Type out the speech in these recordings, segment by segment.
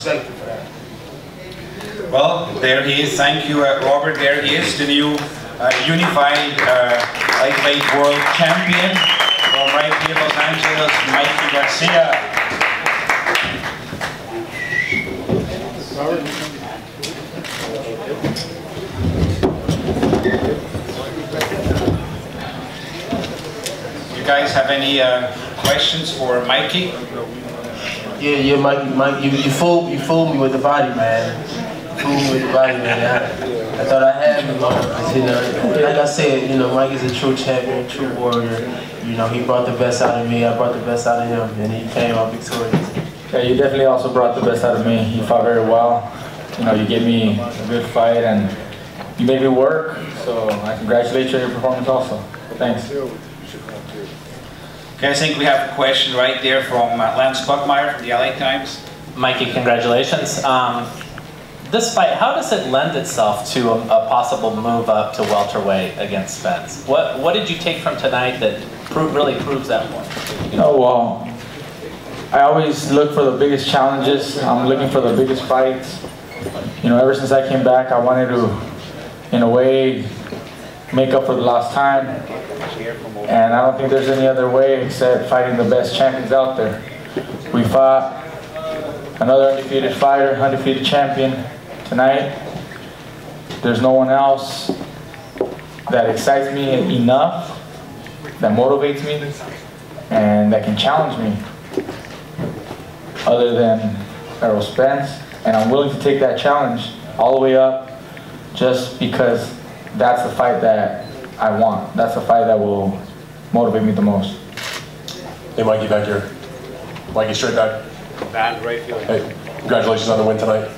Thank you for that. Well, there he is. Thank you, Robert. There he is, the new unified lightweight world champion from right here, Los Angeles, Mikey Garcia. You guys have any questions for Mikey? Yeah, Mike, you fooled me with the body, man. You fooled me with the body, man. I thought I had him, like I said, Mike is a true champion, true warrior. He brought the best out of me, I brought the best out of him, and he came out victorious. Yeah, you definitely also brought the best out of me. You fought very well. You gave me a good fight, and you made me work. So I congratulate you on your performance also. Thanks. Okay, I think we have a question right there from Lance Buckmeyer from the LA Times. Mikey, congratulations. This fight, how does it lend itself to a possible move up to welterweight against Spence? What did you take from tonight that really proves that point? Well, I always look for the biggest challenges. I'm looking for the biggest fights. Ever since I came back, I wanted to, in a way, make up for the lost time. And I don't think there's any other way except fighting the best champions out there. We fought another undefeated fighter, undefeated champion tonight. There's no one else that excites me enough, that motivates me, and that can challenge me other than Errol Spence. And I'm willing to take that challenge all the way up just because that's the fight that I want. That's the fight that will motivate me the most. Hey, Mikey, back here. Mikey, straight back. Bad right field. Hey, congratulations on the win tonight.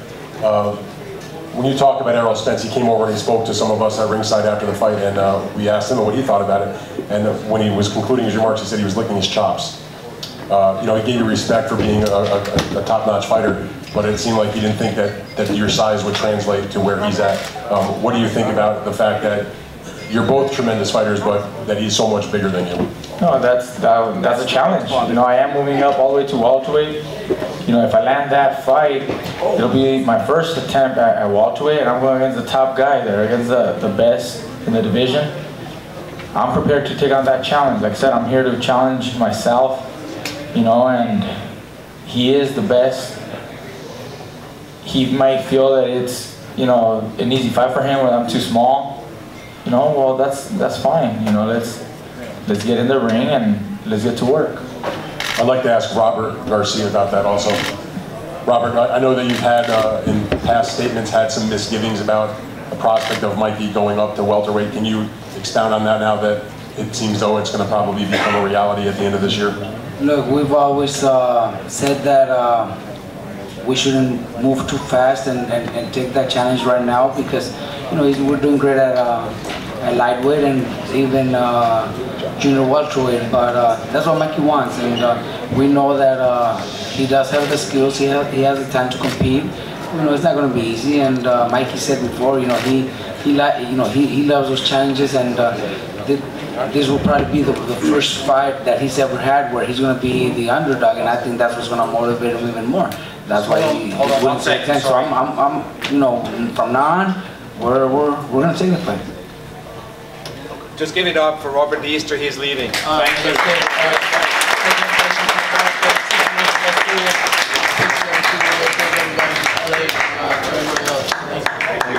When you talk about Errol Spence, he came over and he spoke to some of us at ringside after the fight, and we asked him what he thought about it. And when he was concluding his remarks, he said he was licking his chops. He gave you respect for being a top-notch fighter, but it seemed like he didn't think that your size would translate to where he's at. What do you think about the fact that you're both tremendous fighters, but that he's so much bigger than you? No, that's a challenge. I am moving up all the way to welterweight. If I land that fight, it'll be my first attempt at welterweight, and I'm going against the top guy there, against the best in the division. I'm prepared to take on that challenge. Like I said, I'm here to challenge myself, and he is the best. He might feel that it's, an easy fight for him, or I'm too small. Well, that's fine. Let's get in the ring and let's get to work. I'd like to ask Robert Garcia about that also. Robert, I know that you've had, in past statements, had some misgivings about the prospect of Mikey going up to welterweight. Can you expound on that now that it seems though it's going to probably become a reality at the end of this year? Look, we've always said that we shouldn't move too fast and take that challenge right now because, we're doing great at lightweight and even junior welterweight, but that's what Mikey wants, and we know that he does have the skills, he has the time to compete. It's not going to be easy, and Mikey said before, he loves those challenges, and this will probably be the first fight that he's ever had where he's going to be the underdog, and I think that's what's going to motivate him even more. That's why he wouldn't take 10. So I'm from now on, we're going to take the fight. Just give it up for Robert Easter, he's leaving. Thank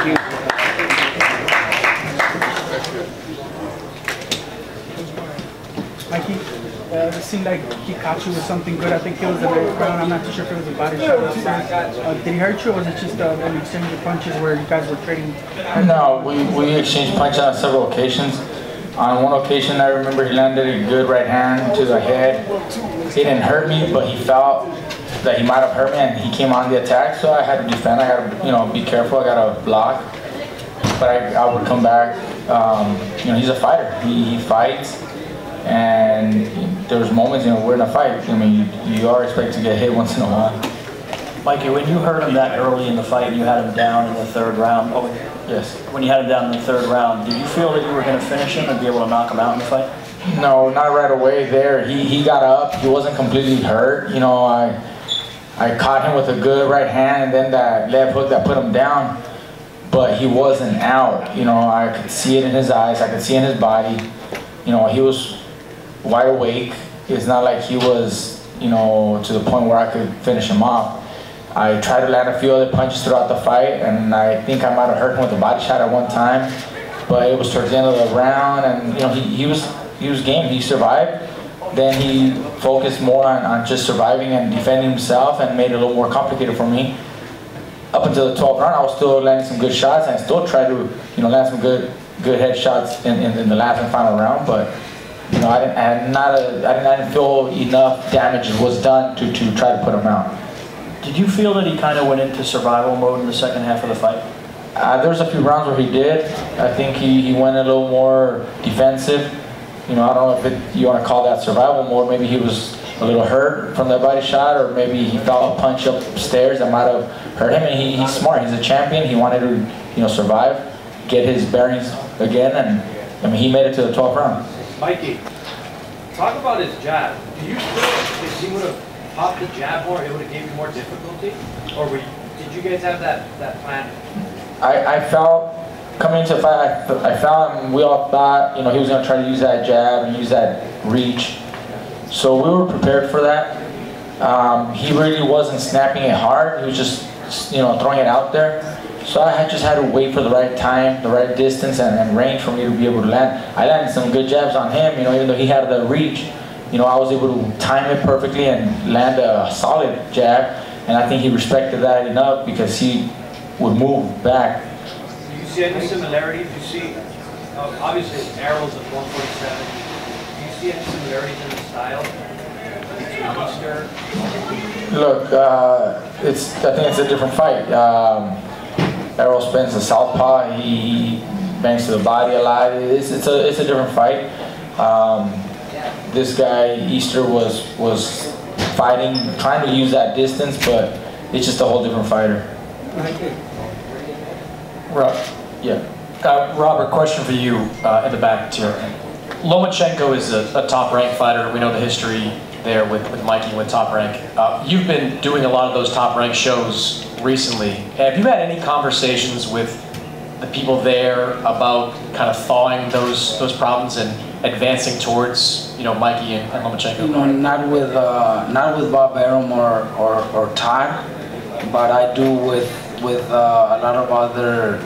you. Mikey, it seemed like he caught you with something good. I think it was the next round. I'm not too sure if it was a body shot upstairs. Did he hurt you, or was it just an exchange of punches where you guys were trading? No, we exchanged punches on several occasions. On one occasion, I remember he landed a good right hand to the head. He didn't hurt me, but he felt that he might have hurt me, and he came on the attack, so I had to defend. I had to, be careful. I got to block, but I would come back. He's a fighter. He fights, and there's moments, we're in a fight. You are expected to get hit once in a while. Mikey, when you hurt him that early in the fight, you had him down in the third round. Oh, yes. When you had him down in the third round, did you feel that you were going to finish him and be able to knock him out in the fight? No, not right away there. He got up. He wasn't completely hurt. I I caught him with a good right hand and then that left hook that put him down, but he wasn't out. You know, I could see it in his eyes, I could see it in his body. You know, he was wide awake. It's not like he was, you know, to the point where I could finish him off. I tried to land a few other punches throughout the fight, and I think I might have hurt him with a body shot at one time, but it was towards the end of the round, and you know, he was game. He survived. Then he focused more on just surviving and defending himself, and made it a little more complicated for me. Up until the 12th round, I was still landing some good shots, and I still tried to, you know, land some good head shots in the last and final round, but you know, I didn't feel enough damage was done to try to put him out. Did you feel that he kind of went into survival mode in the second half of the fight? There was a few rounds where he did. I think he went a little more defensive. You know, I don't know if you want to call that survival mode. Maybe he was a little hurt from that body shot, or maybe he felt a punch upstairs that might have hurt him. And he's smart. He's a champion. He wanted to, you know, survive, get his bearings again, and I mean, he made it to the 12th round. Mikey, talk about his jab. Do you feel if he would have popped the jab more, it would have given you more difficulty? Or did you guys have that plan? I felt, coming into the fight, I felt, we all thought, you know, he was going to try to use that jab and use that reach. So we were prepared for that. He really wasn't snapping it hard. He was just, you know, throwing it out there. So I just had to wait for the right time, the right distance and range for me to be able to land. I landed some good jabs on him, you know, even though he had the reach. You know, I was able to time it perfectly and land a solid jab. And I think he respected that enough because he would move back. Do you see any similarities? You see, obviously Errol's at 147. Do you see any similarities in the style between Easter? Look, I think it's a different fight. Errol spins the southpaw. He bangs to the body a lot. It's a different fight. This guy Easter was fighting, trying to use that distance, but it's just a whole different fighter. Robert, question for you in the back here. Lomachenko is a top-ranked fighter. We know the history there with Mikey with Top Rank. You've been doing a lot of those top-ranked shows recently. Have you had any conversations with the people there about kind of thawing those problems and advancing towards, you know, Mikey and Lomachenko? You know, not with Bob Arum or Todd, but I do with a lot of other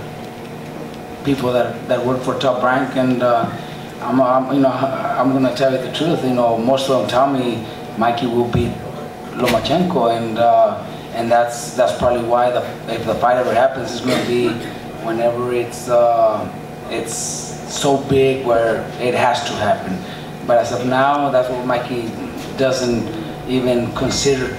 people that work for Top Rank, and I'm gonna tell you the truth. You know, most of them tell me Mikey will beat Lomachenko, and that's probably why if the fight ever happens, it's gonna be whenever it's so big where it has to happen. But as of now, that's what Mikey doesn't even consider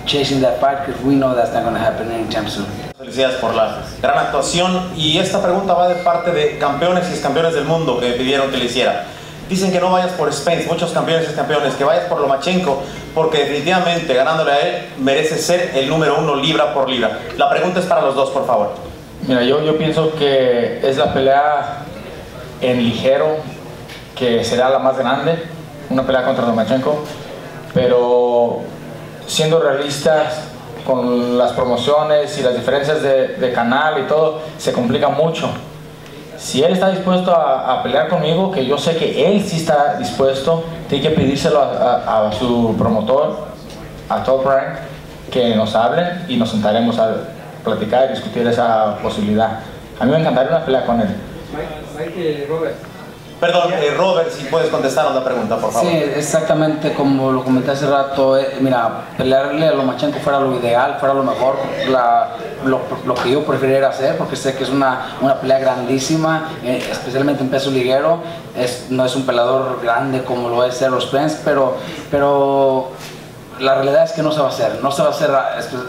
chasing that fight, because we know that's not going to happen anytime soon. Felicidades por la gran actuación, y esta pregunta va de parte de campeones y excampeones del mundo que me pidieron que le hiciera. Dicen que no vayas por Spence, muchos campeones y excampeones, que vayas por Lomachenko, porque definitivamente ganándole a él merece ser el número 1 libra por libra. La pregunta es para los dos, por favor. Mira, yo pienso que es la pelea en ligero que será la más grande, una pelea contra Lomachenko, pero siendo realistas con las promociones y las diferencias de canal y todo, se complica mucho. Si él está dispuesto a pelear conmigo, que yo sé que él sí está dispuesto, tiene que pedírselo a su promotor, a Top Rank, que nos hablen y nos sentaremos a platicar y discutir esa posibilidad. A mí me encantaría una pelea con él. Robert. Perdón, Robert, si puedes contestarnos la pregunta, por favor. Sí, exactamente como lo comenté hace rato. Mira, pelearle a Lomachenko fuera lo ideal, fuera lo mejor, lo que yo preferiría hacer, porque sé que es una pelea grandísima, especialmente en peso liguero. No es un peleador grande como lo es Errol Spence, pero la realidad es que no se va a hacer,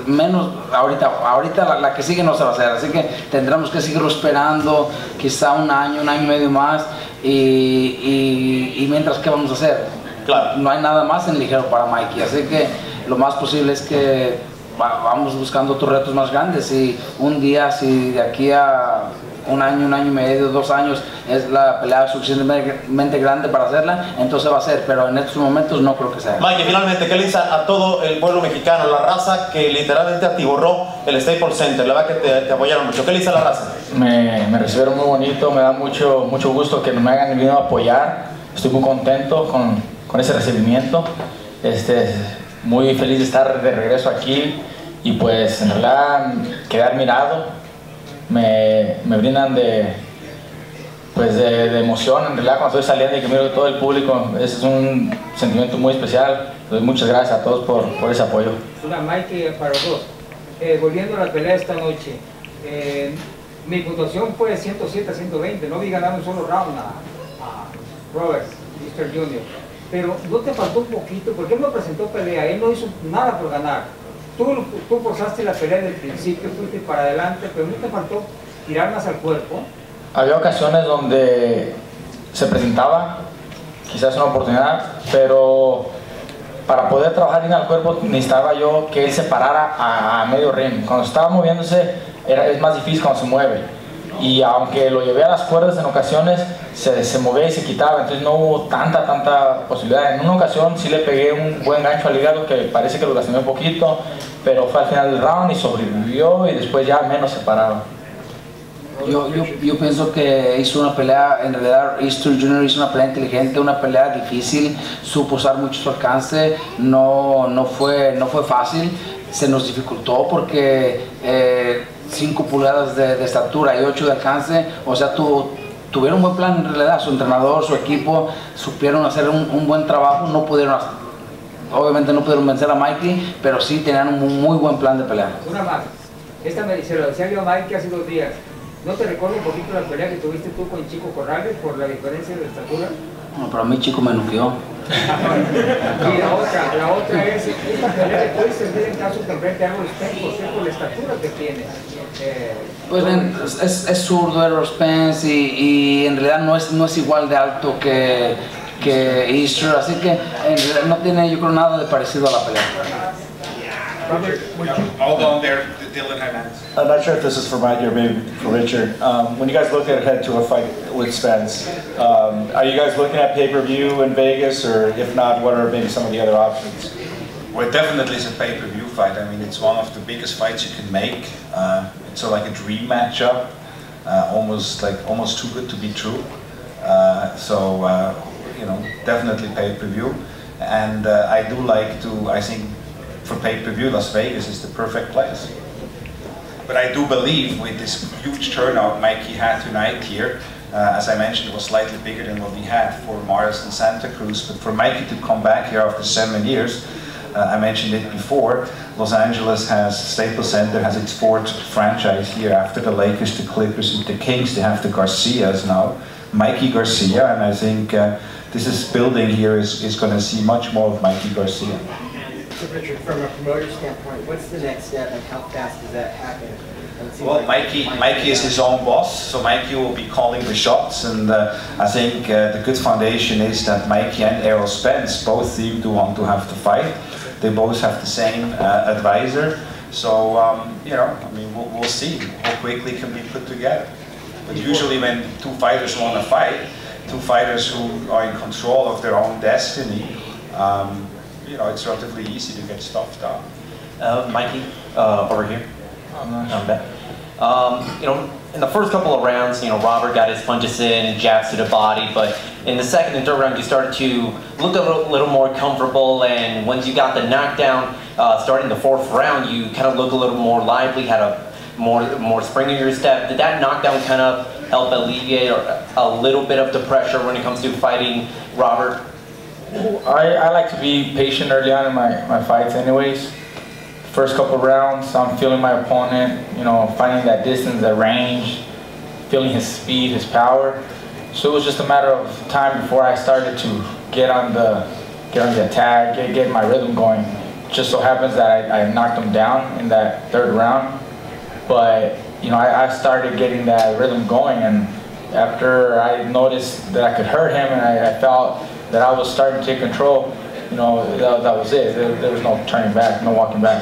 menos ahorita la que sigue no se va a hacer, así que tendremos que seguirlo esperando, quizá un año y medio más, y mientras, ¿qué vamos a hacer? Claro. No hay nada más en ligero para Mikey, así que lo más posible es que vamos buscando otros retos más grandes, y un día, si de aquí a un año y medio, 2 años, es la pelea suficientemente grande para hacerla, entonces va a ser, pero en estos momentos no creo que sea. Mike, finalmente, ¿qué le dice a todo el pueblo mexicano, la raza que literalmente atiborró el Staples Center? La verdad que te apoyaron mucho. ¿Qué le dice a la raza? Me recibieron muy bonito, me da mucho gusto que me hayan venido a apoyar. Estoy muy contento con ese recibimiento. Muy feliz de estar de regreso aquí y pues en realidad quedé admirado. Me brindan de emoción en realidad cuando estoy saliendo y que miro todo el público. Ese es un sentimiento muy especial. Entonces, muchas gracias a todos por ese apoyo. Una Mikey para los dos. Volviendo a la pelea esta noche, mi puntuación fue 107 a 120, no vi ganar un solo round a Robert, Mr. Junior. Pero no te faltó un poquito, porque él no presentó pelea, él no hizo nada por ganar. Tú forzaste la pelea desde el principio, fuiste para adelante, pero no te faltó tirar más al cuerpo. Había ocasiones donde se presentaba quizás una oportunidad, pero para poder trabajar bien al cuerpo necesitaba yo que él se parara a medio ring. Cuando estaba moviéndose es más difícil cuando se mueve. Y aunque lo llevé a las cuerdas en ocasiones, se movía y se quitaba, entonces no hubo tanta posibilidad. En una ocasión sí le pegué un buen gancho al hígado que parece que lo lastimé un poquito, pero fue al final del round y sobrevivió y después ya menos se paraba. Yo pienso que hizo una pelea, en realidad Easter Jr. hizo una pelea inteligente, una pelea difícil, supo usar mucho su alcance, no fue fácil, se nos dificultó porque 5 pulgadas de estatura y 8 de alcance, o sea, tuvieron un buen plan en realidad, su entrenador, su equipo, supieron hacer un buen trabajo, obviamente no pudieron vencer a Mikey, pero sí tenían un muy buen plan de pelea. Una más, se lo decía yo a Mikey hace 2 días, ¿no te recuerdo un poquito la pelea que tuviste tú con Chico Corrales por la diferencia de estatura? No, pero a mí Chico me noqueó. Y la otra es, esta pelea que puedes hacer en caso que enfrente a Errol Spence, por la estatura que tiene. Pues es zurdo Errol Spence y en realidad no es igual de alto que Easter, así que en realidad no tiene yo creo nada de parecido a la pelea. Hold on there, Dylan Hernandez. I'm not sure if this is for Mike or maybe for Richard. When you guys look ahead to a fight with Spence, are you guys looking at pay-per-view in Vegas, or if not, what are maybe some of the other options? Well, it definitely is a pay-per-view fight. I mean, it's one of the biggest fights you can make. It's sort of like a dream matchup, almost too good to be true. You know, definitely pay-per-view. And I do like to, I think, for pay-per-view, Las Vegas is the perfect place. But I do believe with this huge turnout Mikey had tonight here, as I mentioned, it was slightly bigger than what we had for Mars and Santa Cruz, but for Mikey to come back here after 7 years, I mentioned it before, Los Angeles Staples Center has its 4th franchise here after the Lakers, the Clippers, and the Kings. They have the Garcias now, Mikey Garcia, and I think this building here is going to see much more of Mikey Garcia. Richard, from a promoter standpoint, what's the next step and how fast does that happen? Well, Mikey is his own boss, so Mikey will be calling the shots, and I think the good foundation is that Mikey and Errol Spence both seem to want to have the fight. They both have the same advisor, so you know, I mean, we'll see how quickly it can be put together. But usually when 2 fighters want to fight, 2 fighters who are in control of their own destiny, you know, it's relatively easy to get stuff done. Mikey, over here. I'm back. You know, in the first couple of rounds, you know, Robert got his punches in, jabs to the body, but in the second and third round, you started to look a little more comfortable, and once you got the knockdown, starting the 4th round, you kind of look a little more lively, had a more spring in your step. Did that knockdown kind of help alleviate a little bit of the pressure when it comes to fighting Robert? I like to be patient early on in my fights anyways. First couple rounds, I'm feeling my opponent, you know, finding that distance, that range, feeling his speed, his power. So it was just a matter of time before I started to get on the attack, get my rhythm going. Just so happens that I knocked him down in that 3rd round. But, you know, I started getting that rhythm going, and after I noticed that I could hurt him and I felt that I was starting to take control, you know, that was it. There was no turning back, no walking back.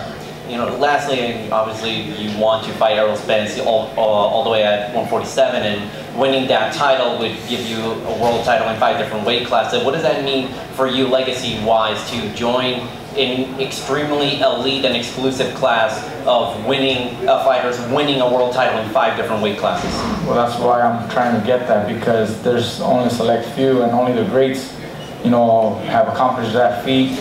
lastly, obviously you want to fight Errol Spence all the way at 147, and winning that title would give you a world title in 5 different weight classes. What does that mean for you legacy-wise to join an extremely elite and exclusive class of fighters winning a world title in 5 different weight classes? Well, that's why I'm trying to get that, because there's only a select few, and only the greats, have accomplished that feat.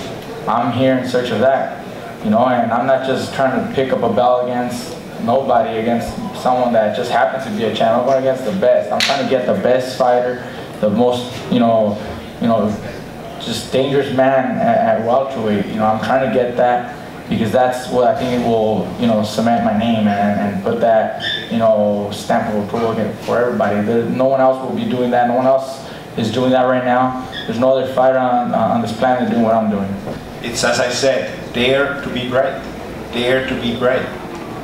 I'm here in search of that, and I'm not just trying to pick up a belt against nobody, against someone that just happens to be a champ. I'm going against the best. I'm trying to get the best fighter, the most, just dangerous man at welterweight. I'm trying to get that, because that's what I think it will, cement my name and put that, stamp of approval for everybody. No one else will be doing that. No one else is doing that right now. There's no other fighter on this planet doing what I'm doing. It's, as I said, dare to be great. Dare to be great.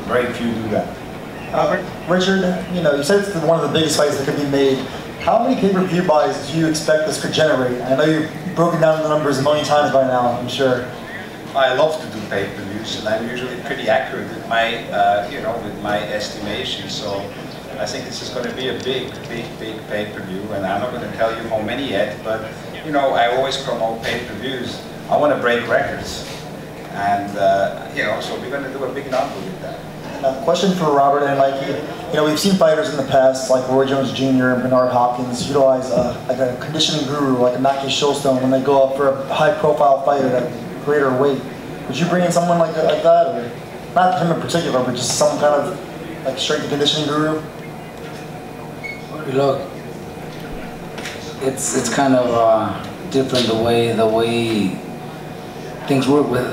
Very few do that. Richard, you said it's one of the biggest fights that could be made. How many pay-per-view buys do you expect this could generate? I know you've broken down the numbers a million times by now, I'm sure. I love to do pay-per-views, and I'm usually pretty accurate with my, with my estimation. So I think this is going to be a big pay-per-view, and I'm not going to tell you how many yet. But I always promote pay-per-views. I want to break records, and so we're going to do a big number with that. Question for Robert and Mikey. We've seen fighters in the past, like Roy Jones Jr. and Bernard Hopkins, utilize like a conditioning guru, like a Mackie Showstone, when they go up for a high-profile fight at a greater weight. Would you bring in someone like that, or not him in particular, but just some kind of like strength and conditioning guru? Look, it's kind of different the way things work with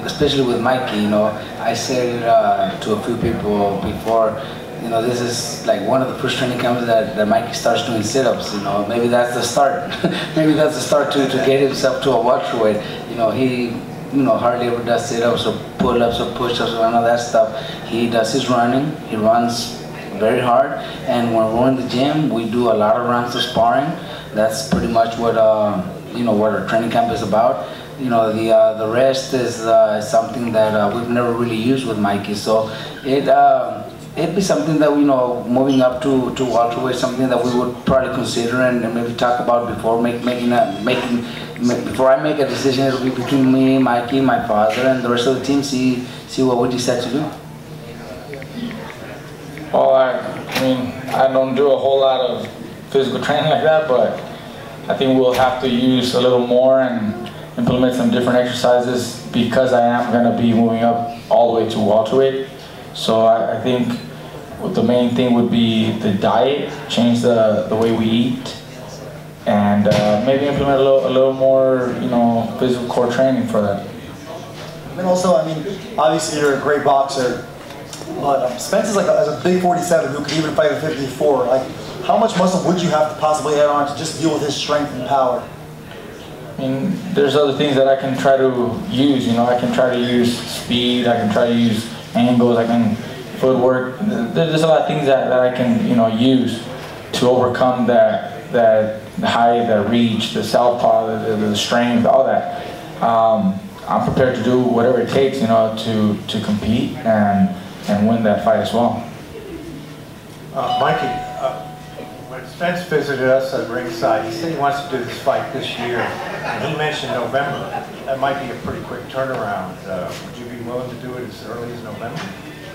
especially with Mikey. I said it to a few people before. This is like one of the first training camps that Mikey starts doing sit-ups. Maybe that's the start. Maybe that's the start to get himself to a welterweight. He hardly ever does sit-ups or pull-ups or push-ups or none of that stuff. He does his running. He runs very hard, and when we're in the gym, we do a lot of rounds of sparring. That's pretty much what what our training camp is about. The rest is something that we've never really used with Mikey. So it'd be something that moving up to welterweight, something that we would probably consider and maybe talk about before before I make a decision. It'll be between me, Mikey, my father, and the rest of the team. See what we decide to do. Well, I don't do a whole lot of physical training like that, but I think we'll have to use a little more and implement some different exercises, because I am going to be moving up all the way to welterweight. So I think the main thing would be the diet, change the way we eat, and maybe implement a little more physical core training for that. And also, obviously you're a great boxer, but Spence is like a big 47 who could even fight a 54. Like, how much muscle would you have to possibly add on to just deal with his strength and power? There's other things that I can try to use. I can try to use speed. I can try to use angles. I can footwork. There's a lot of things that I can use to overcome that height, the reach, the southpaw, the strength, all that. I'm prepared to do whatever it takes, to compete and win that fight as well. Mikey, when Spence visited us at ringside, he said he wants to do this fight this year, and he mentioned November. That might be a pretty quick turnaround. Would you be willing to do it as early as November?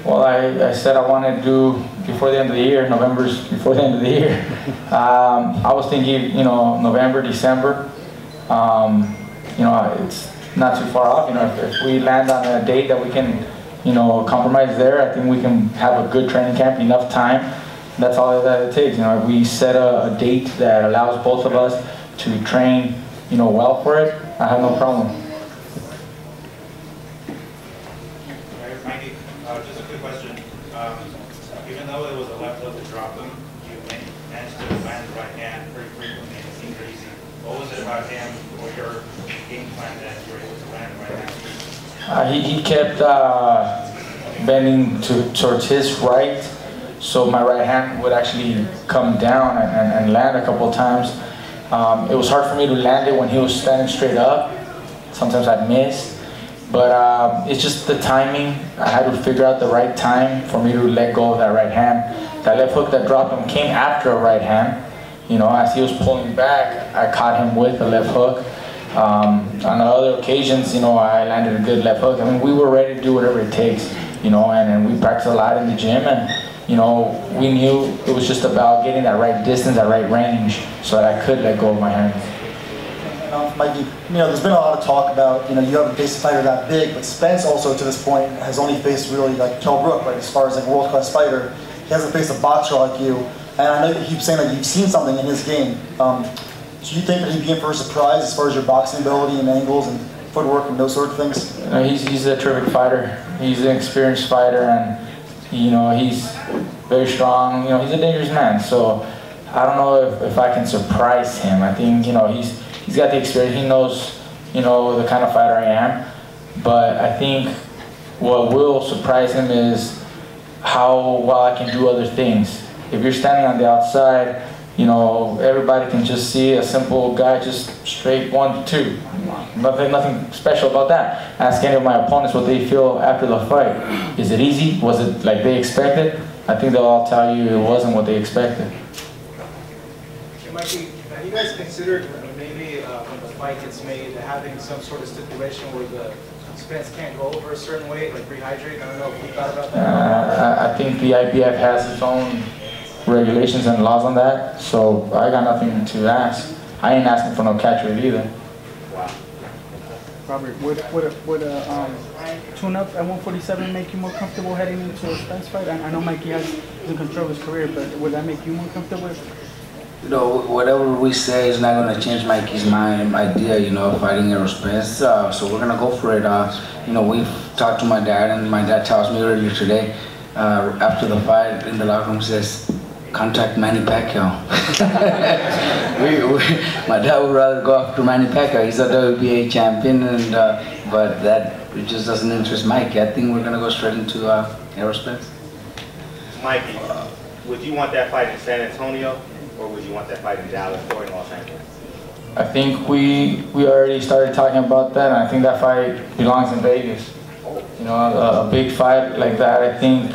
Well, I said I wanted to do before the end of the year. November's before the end of the year. I was thinking, November, December. It's not too far off. If we land on a date that we can, compromise there, I think we can have a good training camp, enough time. That's all that it takes. If we set a date that allows both of us to train, well for it, I have no problem. Mikey, just a quick question. Even though it was a left hook to drop him, you managed to land the right hand pretty frequently, and it seemed pretty easy. What was it about him or your game plan that you were able to land the right hand? He kept bending towards his right, so my right hand would actually come down and land a couple of times. It was hard for me to land it when he was standing straight up. Sometimes I'd miss. But it's just the timing. I had to figure out the right time for me to let go of that right hand. That left hook that dropped him came after a right hand. You know, as he was pulling back, I caught him with the left hook. On other occasions, you know, I landed a good left hook. I mean, we were ready to do whatever it takes, you know, and we practiced a lot in the gym, and, you know, we knew it was just about getting that right distance, that right range, so that I could let go of my hands. Mikey, you know, there's been a lot of talk about, you know, you haven't faced a fighter that big, but Spence also to this point has only faced really like Kell Brook, right, as far as like a world-class fighter. He hasn't faced a boxer like you, and I know you keep saying that you've seen something in his game. Do you think that he'd be in for a surprise as far as your boxing ability and angles and footwork and those sort of things? He's a terrific fighter. He's an experienced fighter, and you know, he's very strong. You know, he's a dangerous man. So I don't know if I can surprise him. I think, you know, he's got the experience. He knows, you know, the kind of fighter I am. But I think what will surprise him is how well I can do other things. If you're standing on the outside, you know, everybody can just see a simple guy, just straight 1, 2. Nothing special about that. Ask any of my opponents what they feel after the fight. Is it easy? Was it like they expected? I think they'll all tell you it wasn't what they expected. Mikey, have you guys considered maybe when the fight gets made having some sort of stipulation where the Spence can't go over a certain weight, like rehydrate? I don't know if you thought about that. I think the IBF has its own regulations and laws on that, so I got nothing to ask. I ain't asking for no catch weight either. Robert, would a tune-up at 147 make you more comfortable heading into a Spence fight? I know Mikey is in control of his career, but would that make you more comfortable? You know, whatever we say is not going to change Mikey's idea, you know, of fighting Errol Spence. So we're going to go for it. You know, we've talked to my dad, and my dad tells me earlier today, after the fight in the locker room, says, contact Manny Pacquiao. My dad would rather go after Manny Pacquiao. He's a WBA champion, and but that just doesn't interest Mikey. I think we're going to go straight into Errol Spence. Mikey, would you want that fight in San Antonio, or would you want that fight in Dallas or in Los Angeles? I think we already started talking about that, and I think that fight belongs in Vegas. You know, a big fight like that, I think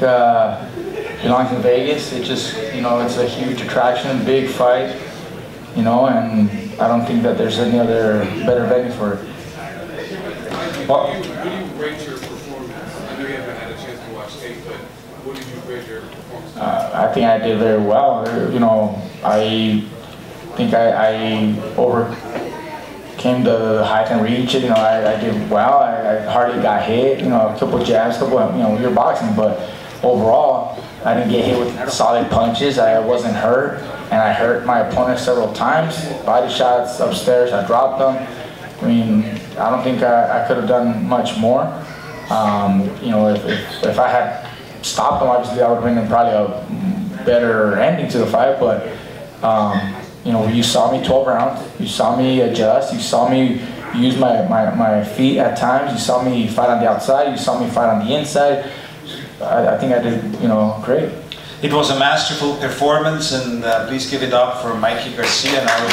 belongs in Vegas. It just, you know, it's a huge attraction, big fight, you know, and I don't think that there's any other better venue for it. What do you rate your performance? I know you haven't had a chance to watch tape, but what did you rate your performance? I think I did very well. You know, I think I overcame the height and reach. You know, I did well. I hardly got hit. You know, a couple jabs, you know, you're boxing, but overall, I didn't get hit with solid punches. I wasn't hurt, and I hurt my opponent several times. Body shots upstairs, I dropped them. I mean, I don't think I could have done much more. You know, if I had stopped him, obviously I would have been probably a better ending to the fight. But you know, you saw me 12 rounds. You saw me adjust. You saw me use my feet at times. You saw me fight on the outside. You saw me fight on the inside. I think I did, you know, great. It was a masterful performance, and please give it up for Mikey Garcia, now the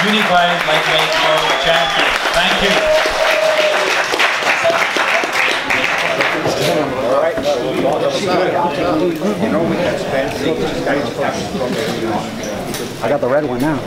unified lightweight world champion. Thank you. I got the red one now.